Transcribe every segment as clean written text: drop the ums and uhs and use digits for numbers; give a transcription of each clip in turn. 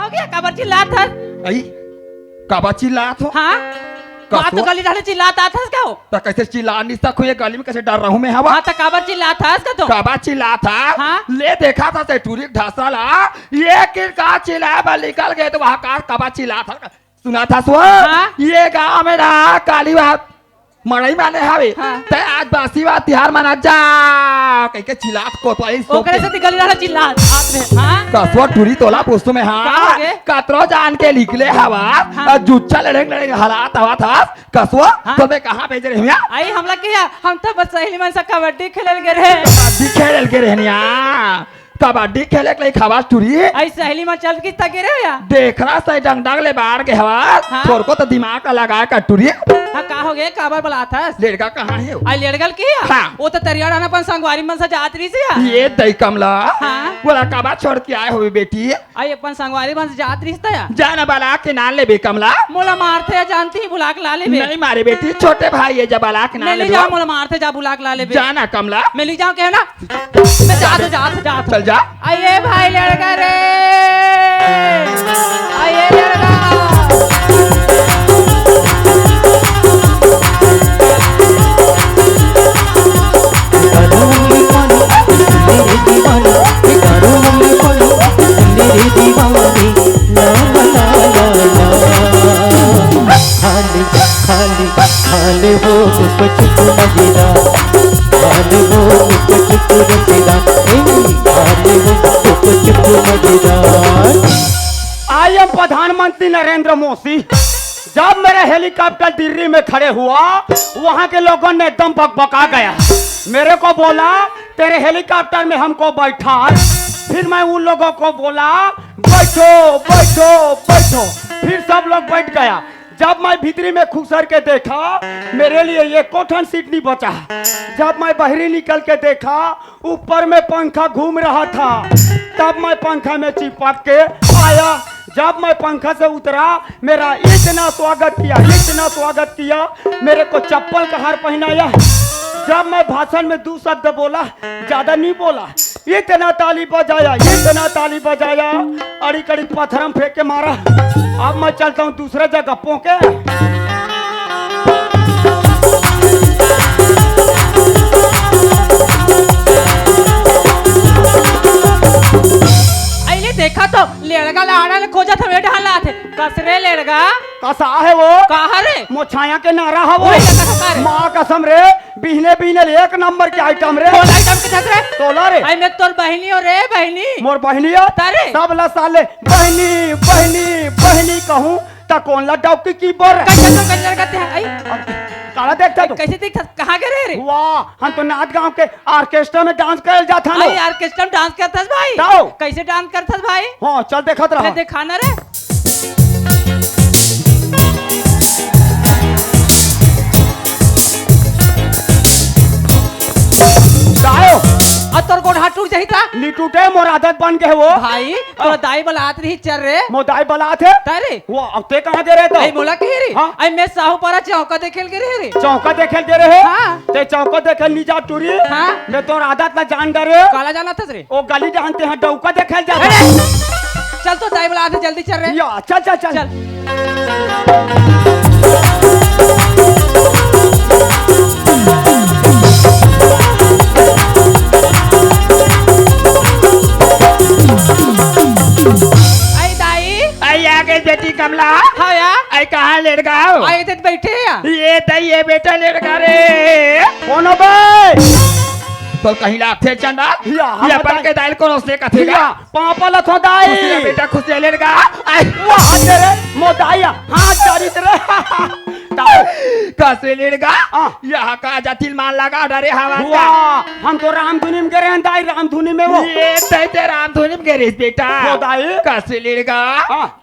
हो गया काबर चिल्लात हस? आई काबा चिल्लात हो? हाँ बात तो गली ढाले चिल्लात आत हस का हो? तो कैसे चिल्ला नहीं सकूं ये गली में कैसे डर रहा हूं मैं हवा? हाँ तो काबर चिल्लात हस का तो? काबा चिल्ला था हाँ? ले देखा था से टूरी ढासला ये किरका चिल्लाया बा निकल गए तो वहां का काबा चिल्ला था सुना था सो हाँ? ये गांव में ना काली बात मड़ई माने हवे हाँ? ते आज बासी बात तिहार मना जा कह के चिल्लात को तो आई ओकरे से गली ढाले चिल्लात आत में हाँ? कसवा टूरी तोला पोस्तु में का हाँ हो गए? कतरो जान के निकले हवा हाँ? जुच्चा लड़े हालात हवा था कसवा हाँ? तो मैं कहाँ भेज रहे हैं आई हमला किया हम तो बस सहेली मन से कबड्डी खेलल गए रहे कबड्डी खेल के रहनिया कबड्डी खेले के लिए खवास टूरी आई सहेली में चल किस तक गिरे या देखना सही डंग डंग ले बाहर के हवा हाँ? छोर को तो दिमाग का लगा कर टूरी हाँ का हो गए काबर बुलात हस? लड़का कहाँ है वो? आई लड़गल किया हाँ? वो तो तरियाड़ा अपन संगवारी मन से जात रही से या ये दई कमला हाँ? बोला कबा छोड़ के आए हुए बेटी आई अपन संगवारी मन से जात रही से या जाना बाला के नान ले बे कमला मोला मारते या जानती ही बुला के ला ले बे नहीं मारे बेटी छोटे भाई ये जब बाला के मैं नान ले ले जाओ मोला मारते जा बुला के ला ले बे जाना कमला मैं ले जाऊं क्या ना मैं जा चल जा आइए भाई लड़का रे आइए लड़का खाले वो कुछ मजेदा खाले वो कुछ रसेदा खाले वो कुछ मजेदा। आई एम प्रधानमंत्री नरेंद्र मोदी। जब मेरा हेलीकॉप्टर दिल्ली में खड़े हुआ वहां के लोगों ने एकदम बकबका गया, मेरे को बोला तेरे हेलीकॉप्टर में हमको बैठा। फिर मैं उन लोगों को बोला बैठो बैठो बैठो, फिर सब लोग बैठ गया। जब मैं भीतरी में खुसर के देखा मेरे लिए ये कॉटन सीट नहीं बचा। जब मैं बाहरी निकल के देखा ऊपर में पंखा घूम रहा था, तब मैं पंखा में चिपक के आया। जब मैं पंखा से उतरा मेरा इतना स्वागत किया, मेरे को चप्पल का हार पहनाया। जब मैं भाषण में 2 शब्द बोला, ज्यादा नहीं बोला, इतना ताली बजाया, अड़ी कड़ी पत्थरम फेंक के मारा। अब मैं चलता हूँ दूसरे जगह पोके। देखा तो लड़का लाड़ा खोजा था बेटा हल्ला थे कसरे लड़का कसा है वो कहा रे मोछाया के नारा है वो रे। माँ कसम रे बिहने एक नंबर के आइटम रे। कौन आइटम के रे तोला रे आई मैं तोर बहनी हो रे बहनी मोर बहनिया तारे सब ला साले बहनी कहूँ ता कौन ला डॉक्टर की बोल कैसे तो कल्लर करते हैं आई काला देखता तो कैसे देखता कहाँ गए रे? वाह हम तो नाच गांव के ऑर्केस्ट्रा में डांस कर जाता भाई ऑर्केस्ट्रा में डांस करता भाई ताओ कैसे डांस करता भाई? हाँ चल देखत रहा दिखाना रे। जाओ और तोर गोड़ हाथ टूट जाही था नी टूटे मोर आदत बन के वो भाई तो दाई बलात रही चल रे मोदाई बला थे तारे वो अब ते कहाँ दे रहे तो आई बोला के रे हाँ? आई मैं साहू पारा चौका देखेल के रे चौका देखे दे रहे हाँ? ते चौका देखे नीचा टूरी हाँ? मैं तो आदत ना जान डरे काला जाना था रे ओ गली जानते हैं डौका देखे जा चल तो दाई बलात जल्दी चल रे या चल चल चल, चल बेटी कमला हाँ या आई कहाँ लड़का हो आए थे बैठे या ये बेटा लड़का रे कौन हो बे तो कहीं लाथे चंदा या अपन के दाल को रोसने का थे या पापा ला खोदाई बेटा खुश है लड़का वाह तेरे मोदाइया हाथ जारी तेरे कैसे लड़का यहाँ का जातिल मान लगा डरे हवा वाह हम तो रामधुनी में गए दाई रामधुनी में वो ये ते रामधुनी में गए बेटा मोदाई कैसे लड़का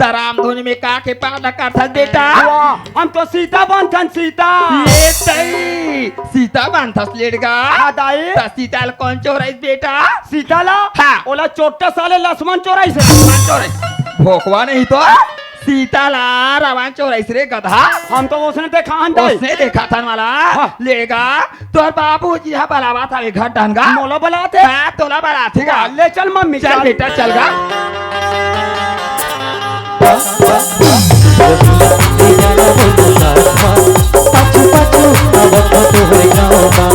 त रामधुनी में का के पाना करता बेटा वाह हम तो सीता बनथन सीता ये तई सीता बनथस लड़का दाई सीताल कौन चोराइस बेटा सीताला हाँ ओला छोटा साले लक्ष्मण चोराई से भोकवा नहीं तो सीताला रावण चोराइस रे गधा हम तो उसने देखा उसने देखा था वाला लेगा तोर बाबूजी हा बलावा था घर डंगा मोला बलाते तोला बलाते ले चल मम्मी चल बेटा चल गा ले जाला बोलो साथवा पाछू पाछू आवत तोहर गाँवमा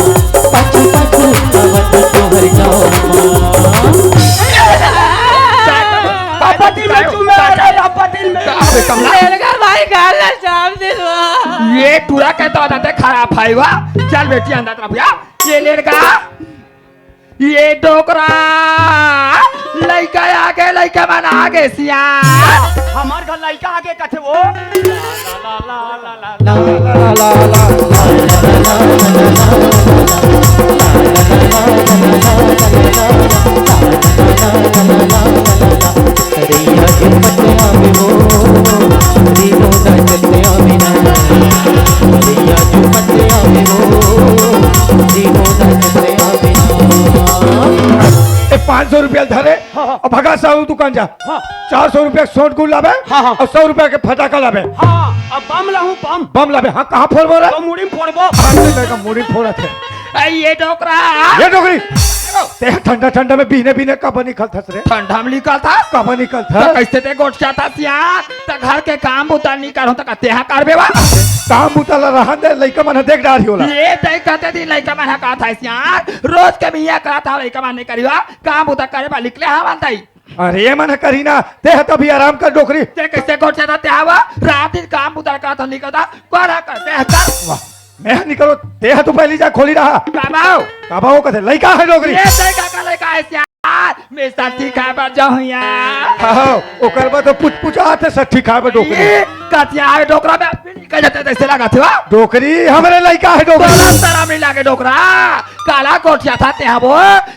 पाछू पाछू आवत तोहर गाँवमा आपत्ति में चुमे आपत्ति में अबे कमला लेड़गा भाई गाल ना चाप दिलवा ये टूरा कहता होता थे खराब भाई वाह चल बेटी अंदर तरफ या ये लड़का ये डोकरा लड़का आगे लड़का मन आगे सियार हमार घर लड़का आगे कथे वो ला ला ला ला रैया के पटिया में वो दिनों ना चलिया बिना रैया के पटिया में वो दिनों ना चलिया बिना 500 रुपया धरे और भगा साहू दुकान जा 400 रुपया सोट गुड़ लावे हाँ। और 100 रुपया के फटाका लावे हाँ अब बम लाऊं बम बम लावे हाँ कहाँ फोड़ रहा तो मुड़ी में फोड़बो है मुड़ी फोड़ा थे ये डोकरा ये डोगरी ते ठंडा ठंडा में बीने बीने कब निकल था रे ठंडा में निकल था कब निकल तो था कैसे ते गोठा था सियार तो घर के काम उतार नहीं करो तो कहते हैं कर बेवा काम उताला रहा दे लइका मन देख डारी होला ये तय कहते थी लड़का मन कहा था सियार रोज के मियाँ कहा था लड़का मन नहीं करिवा काम उतार करे बा निकले हाँ मानताई अरे ये मन करी ना ते तभी आराम कर डोकरी ते कैसे गोठा था ते हवा रात दिन काम उतार कहा था निकलता करा करते हैं कर वाह मैं निकलो ते तो पहली जा खोली रहा बाबाओ काबा वो कहते लइका है डोकरी ये तय का लड़का है सियार मैं साथी खा पर जाऊँ यार हाँ ओकर बाद तो पुछ पुछ आते सठी खाए डोकरी ये कतिया है डोकरा में अपनी निकल जाते थे लगा थे वाह डोकरी हमारे लइका है डोकरी तरह मिला के डोकरा काला कोठिया था ते वो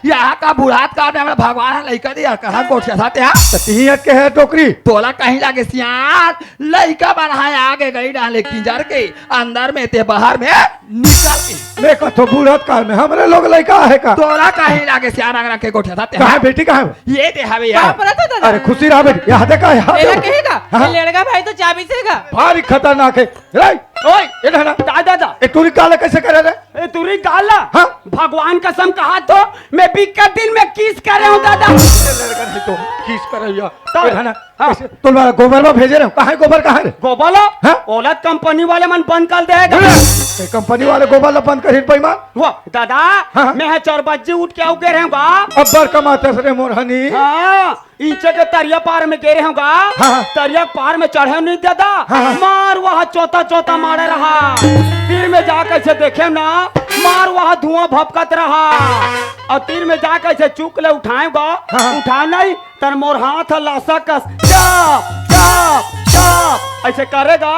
यहाँ का बुढ़ात का में भगवान लड़का दिया कहा कोठिया था ते तीयत के है डोकरी तोला कहीं लागे सियार लड़का बनाया आगे गई डाले किंजर के अंदर में ते बाहर में निकल के देखो तो बुढ़त काल में हमारे लोग लइका है का तोला कहीं लागे सियार अगर के कोठिया था ते कहा बेटी कहा ये ते हवे कहाँ यार पर था दादा अरे खुशी रहा बेटी यहाँ देखा यहाँ लेला देखो। कहेगा हाँ। ये लेड़गा भाई तो चाबी सेगा भारी खतरनाक है रे ओए ये रहना दादा ये टूरी काले कैसे करे रे ए तुरी गाला हाँ। भगवान कसम कहा तो मैं बिकट दिन में किस कर रहा हूँ दादा लड़का नहीं तो किस करे या तो- ये रहना हाँ। कैसे तुम्हारा गोबर में भेजे रहे कहाँ है गोबर कहाँ है गोबालो हाँ। ओलत कंपनी वाले मन बंद कर देगा ये कंपनी वाले गोबर ला बंद कर पैमान वो दादा हाँ। मैं है 4 बजे उठ के आऊ गे रहूंगा अब्बर कमाते रे मोरहनी हाँ इंचे के तरिया पार में गे रहूंगा हाँ। तरिया पार में चढ़े नहीं दादा हाँ। मार वहाँ चौथा चौथा मारे रहा तीर में जा कैसे देखे ना मार वहाँ धुआं भपकत रहा और तीर में जा कैसे चूक ले उठाएगा हाँ। उठा नहीं तर मोर हाथ लाशा कस चाप चाप चाप ऐसे करेगा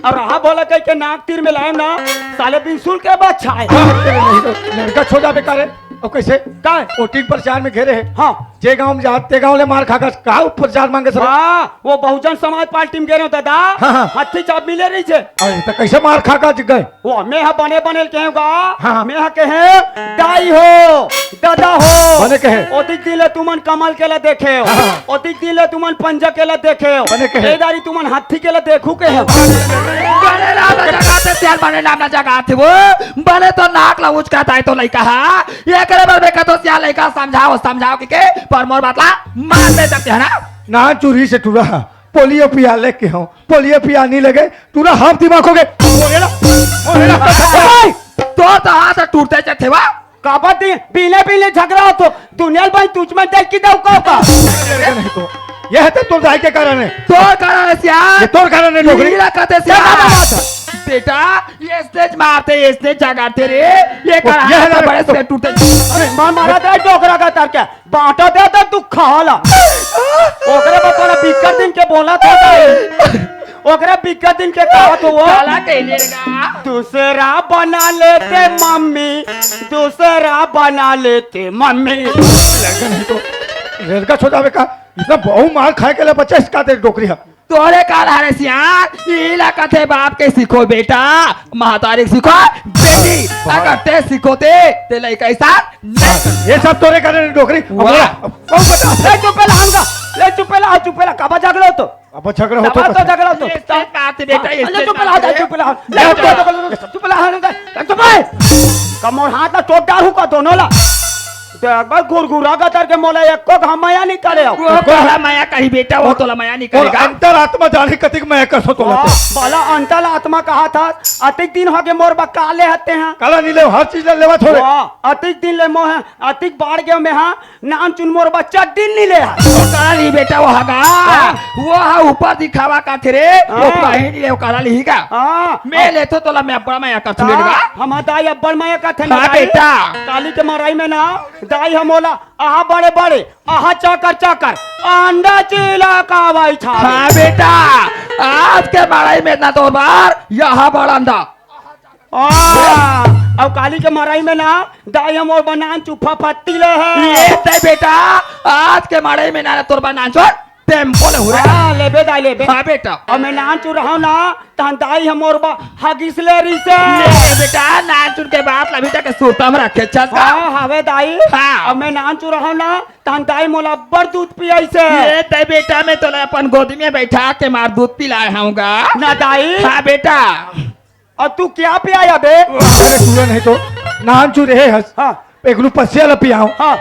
और रहा बोला कहीं के नाक तीर में लाए ना साले बिनसुल के बाद छाए लड़का छोटा बेकार है और कैसे का है? वोटिंग प्रचार में घेरे है हाँ जे गांव में जाते गांव ले मार खाकर का प्रचार मांगे सर हाँ वो बहुजन समाज पार्टी में गे रहे दादा हाँ, हाँ। हाथी चाप मिले रही छे अरे तो कैसे मार खाकर गए वो मैं हा बने बने कहेगा हाँ। मैं हा कहे दाई हो दादा हो बने कहे। ओतिक दिले तुमन कमल के ला देखे हो हाँ। ओतिक दिले तुमन पंजा के ला देखे हो बने कहे। एदारी तुमन हाथी के ला देखू के हो बने नाम ना जगह थे सियार बने नाम ना जगह थे वो बने तो नाक ला उच कहता है तो लड़का हा ये करे बर बेका तो सियार लड़का समझाओ समझाओ के पर मोर बातला मार दे सकते है ना ना चूरी से टूरा पोलियो पिया लेके हूँ पोलियो पिया नहीं लगे टूरा हाफ दिमाग हो गए तो हाथ टूटते जाते वाह काबत पीले पीले झगड़ा हो तो दुनिया भाई तुझ में देख की दऊ का नहीं तो यह तो तुम जाए के कारण है तो कारण है सियार ये तोर कारण है नौकरी नीला कहते सियार बेटा ये स्टेज मारते ये स्टेज जगाते रे ये करा ये है बड़े से टूटे मार मारा दे डोकरा का तार के बांटा दे तो तू खाला ओकरे बतौरा बिक्कर दिन के बोला था ओकरे बिक्कर दिन के कहा तो वो काला कहलेगा दूसरा बना लेते मम्मी दूसरा बना लेते मम्मी लड़का नहीं तो लड़का छोटा बेका इतना बहु मार खाए के लिए बच्चा इसका दे डोकरी है तोरे काल हरे सियार इला कथे बाप के सीखो बेटा महतारी सीखो बेटी अगर ते सीखोते ते लई कैसा ये सब तोरे कारण डोकरी ले चुपेला हमका ले चुपेला काबा जागलो तो अब झगड़ा हो दबा तो झगड़ा तो काते बेटा ये ले चुपेला चुपेला कमोर हाथ ना चोट डालू का दोनों ला तो एक बार गुरगुरा गतर के मोला एक को घमाया नहीं करे हो। वो कहला माया कही बेटा वो तोला माया नहीं और करेगा अंतर आत्मा जाने कतिक मैं कर सो तो बाला अंतल आत्मा कहा था अतिक दिन हो गए मोर बकाले हते हैं काला नीले हर चीज ले लेवा थोड़े अतिक दिन ले मोह अतिक बाढ़ गए में हाँ नाम चुन मोर बच्चा दिन नहीं ले वो कहला नहीं बेटा वो हगा वो हा ऊपर दिखावा का थे रे वो कहीं नहीं ले वो कहला लिहिगा मैं ले तो तोला मैं बड़ा माया कर लेगा हम दाई अब्बड़ माया का थे हाँ बेटा काली के मराई में ना दाई हमोला आहा बड़े बड़े आहा चाकर चाकर अंडा चिला का भाई था हाँ बेटा आज के माराई में ना तो बार यहाँ बड़ा अंडा अब काली के मराई में ना दाई हम और बनान चुफा पत्ती ले है ये ते बेटा आज के माराई में ना तोर बना छोड़ टेम्पल हो रहा लेबे दाई लेबे हाँ बेटा और मैं नान चु रहा हूँ ना तहन दाई हम और हगिस ले रही से ले बेटा नाचुन के बाद ला बेटा के सूता में रखे अच्छा सा हवे दाई हाँ। अब मैं नान चु रहा हूँ ना तहन दाई मोला बड़ दूध पियाई से ये ते बेटा मैं तो अपन गोदी में बैठा के मार दूध पिलाए हूँगा ना दाई हाँ बेटा और तू क्या पियाया बे अरे तू नहीं तो नान चू रहे हस हाँ एक नु पसिया ल पियाओ हाँ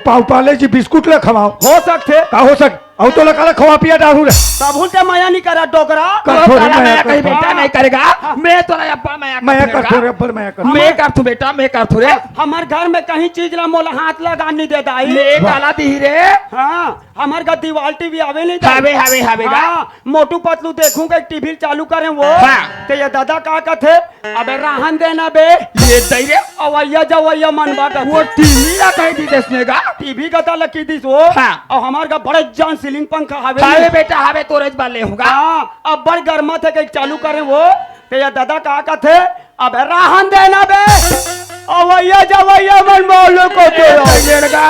पाव पाले जी बिस्कुट ल खवाओ हो सकते का हो सक औ तो लकाला खवा पिया डालू रे तब से माया नहीं करा डोकरा कर वो थोड़ी काला माया माया कर कहीं थोड़ी। बेटा नहीं करेगा मैं तो नहीं अपन मैं कर थोड़े अब्बल मैं कर मैं कर तू बेटा मैं कर तू रे हमार घर में कहीं चीज ला मोला हाथ लगा नहीं दे दाई ले काला दी रे हाँ हमार घर दीवार टीवी आवे नहीं हावे हावे हावे गा हाँ, मोटू पतलू देखूंगा टीवी चालू करें वो हाँ। तो ये दादा का कहते अबे राहन देना बे ये दई रे अवैया जवैया मनबा का वो टीवी ना कहीं दी देसने का टीवी का ताला की दिस वो हाँ। और हमार का बड़े जान सीलिंग पंखा हावे हावे बेटा हावे तोरे बाल ले होगा हाँ अब बड़ गर्मा थे कहीं चालू करें वो तो ये दादा का कहते अबे राहन देना बे अवैया जवैया मन बोलो को लड़का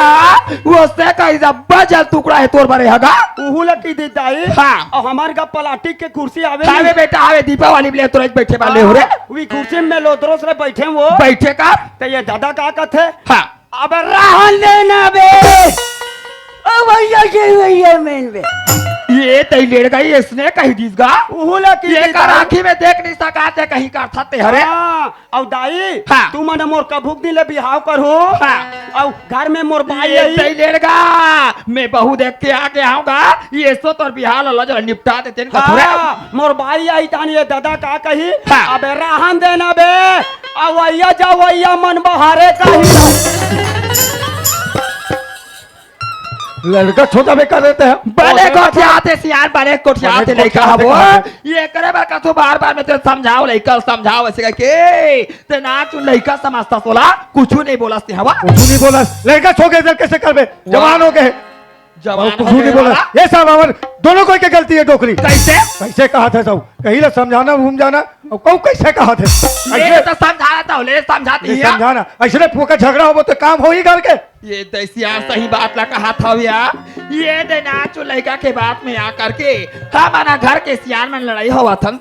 वो से कहीं जब्बा जल टुकड़ा है तोर बारे हगा उहू लकी दी दाई हाँ। और हमार का प्लास्टिक के कुर्सी आवे हावे बेटा हावे दीपावली ले तोरे बैठे वाले हो रे वी कुर्सी में लोदरों से बैठे वो बैठे का तो ये दादा का कहते हाँ अब राहन देना बे भैया के भैया मेन बे ये तई लड़का ये इसने कहीं दीसगा उहू लकी ये दी कर दाई। आँखी में देख नहीं सका थे कहीं का थते हरे हाँ, और दाई हाँ। तू मन मोर कभुक दिले बिहाव करो हाँ। और घर में मोर भाई ये आई तई लड़का मैं बहू देख के आके आऊंगा ये सो तोर बिहार अल्लाह जो निपटा देते इनका थोड़े हाँ, मोर भाई आई तानी ये दादा का कही हाँ। अबे राहन देना बे अवैया जवैया मन बहारे कही लड़का छोटा बेकार रहता है बड़े कोठियाते सियार बड़े कोठियाते बड़े लइका हबो कोठियाते ये करे बा कथो बार-बार में तो समझाओ लइका समझाओ ऐसे के ते ना तू लइका समझता सोला कुछ नहीं बोला से हवा कुछ नहीं बोला लड़का छो के इधर कैसे कर बे जवान हो गए जवान कुछ नहीं बोला ये सब अमर दोनों कोई की गलती है डोकरी कैसे कैसे कहा था सब कहीं ना समझाना घूम जाना और कौ कैसे कहा थे ये ऐसे तो समझाया था ले समझाती नहीं है समझाना ऐसे फूका झगड़ा हो तो काम हो ही घर के ये दैसिया सही बात ला कहा था भैया ये देना चो लड़का के बात में आ करके हमारा घर के सियार में लड़ाई हुआ था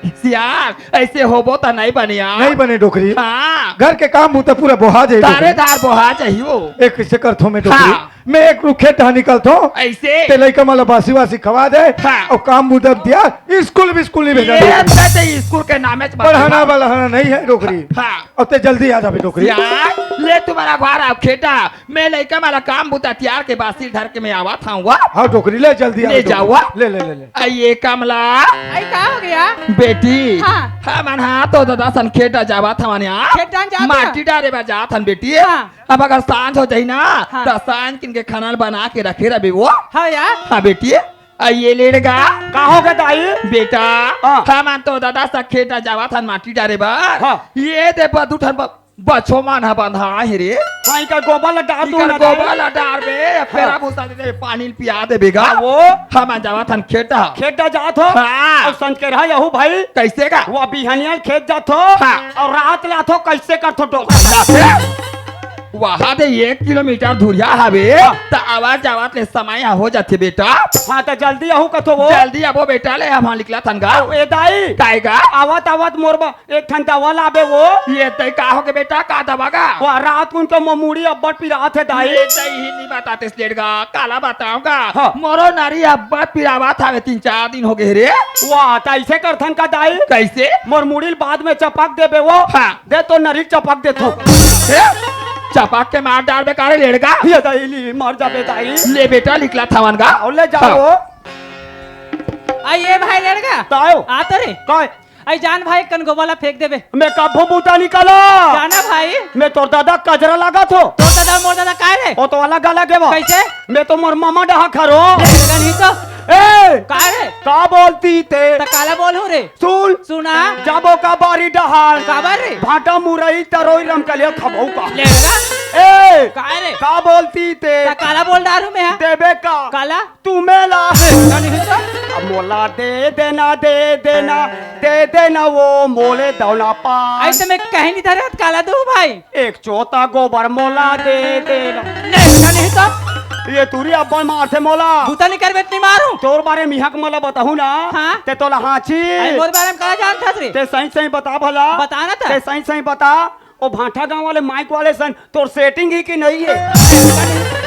सियार ऐसे होबो तो नहीं बनिया नहीं बने डोकरी हाँ घर के काम मुँह तो पूरा बोहा जाए तारेदार बोहा चाहिए एक किसे करथो में डोकरी हाँ। मैं एक रुखे टहा निकलतो ऐसे ते लइका माला बासी वासी खवा दे हाँ। और काम मुदब दिया स्कूल भी स्कूल नहीं भेजा ये डोकरी। कहते स्कूल के नामे से पढ़ाना बढ़ाना नहीं है डोकरी हाँ अब ते जल्दी आ जाबे डोकरी यार ले तुम्हारा घर आओ खेटा मैं लड़का माला काम बुता त्यार के बासी धर के मैं आवा था हुआ हाँ डोकरी ले जल्दी आ ले डोकरी। जाओ। ले ले ले ले ये कमला आई का हो गया बेटी हाँ। मन हाँ तो दादा सन खेटा जावा था मन खेतन जाता? माटी डारे बा जात हन बेटी हाँ। अब अगर सांझ हो जाई ना हाँ। तो सांझ किनके खाना बना के रखे रहे वो हाँ यार हाँ बेटी ये लेड़गा का हो गया दाई बेटा हाँ। हम तो दादा सा खेटा जावा था माटी डारे बा हाँ। ये दे बदू ठन बछो मान हा बंधा है रे हाँ इनका गोबर लटा दो इकर ना गोबर डार बे फेरा भूसा दे पानी पिया दे बेगा हाँ, वो हम जावा थन खेता खेत जात हो हाँ। और संज के रहा यहू भाई कैसे का वो बिहनिया खेत जात हो हाँ। और रात लात हो कैसे करथो डोकरा वहाँ दे 1 किलोमीटर दूरिया हवे तो आवाज आवाज ले समय हो जाते बेटा हाँ तो जल्दी यहू कथो वो जल्दी अब वो बेटा ले हम निकला थन गा ए दाई काएगा आवत आवत मोरबा एक ठन दवा लाबे वो ये तय का हो के बेटा का दबागा वो रात को उनका ममूड़ी अब्बट पिरात है दाई ये तय ही नहीं बताते स्लेटगा काला बताऊंगा हाँ। मोरो नारी अब्बा पिरावा था 3-4 दिन हो गए रे वाह तो ऐसे करथन का दाई कैसे मोर मुड़ील बाद में चपक देबे वो हाँ। दे तो नरी चपक दे थो चपाक के मार डाल बेकार लेड़गा ये दाई मर जा बेदाई ले बेटा निकला था का और ले जाओ ये भाई लड़का तायो आता रे काय आई जान भाई कनगो वाला फेंक देबे मैं कभू बूता निकालो जाना भाई मैं तोर दादा कजरा लगा थो तो दादा मोर दादा काय रे ओ तो अलग अलग है वो कैसे मैं तो मोर मामा डहा खरो लड़का नहीं तो ए काय रे का बोलती ते त काला बोलू रे सुन सुना जाबो का बारी डहाल काबर रे भाटा मुरई तरोई रम कलिया खबौ का लड़का ए काय रे का बोलती ते त काला बोल डारू में है देबे का काला तुम्हें ला लड़का नहीं तो अब मोला दे देना वो मोले दौला पा ऐसे में कहीं नहीं धरे काला दू भाई एक चौथा गोबर मोला दे देना लड़का नहीं तो ये तुरी अब्बा मारथे मोला भूता नहीं कर बेटनी मारू तोर बारे में हक मला बताहू ना हाँ? ते तोला हाची आई मोर बारे में काला जानता रे ते सही सही बता भला बताना था ते सही सही बता ओ भाठा गांव वाले माइक वाले सन तोर सेटिंग ही की नहीं है लड़का नहीं-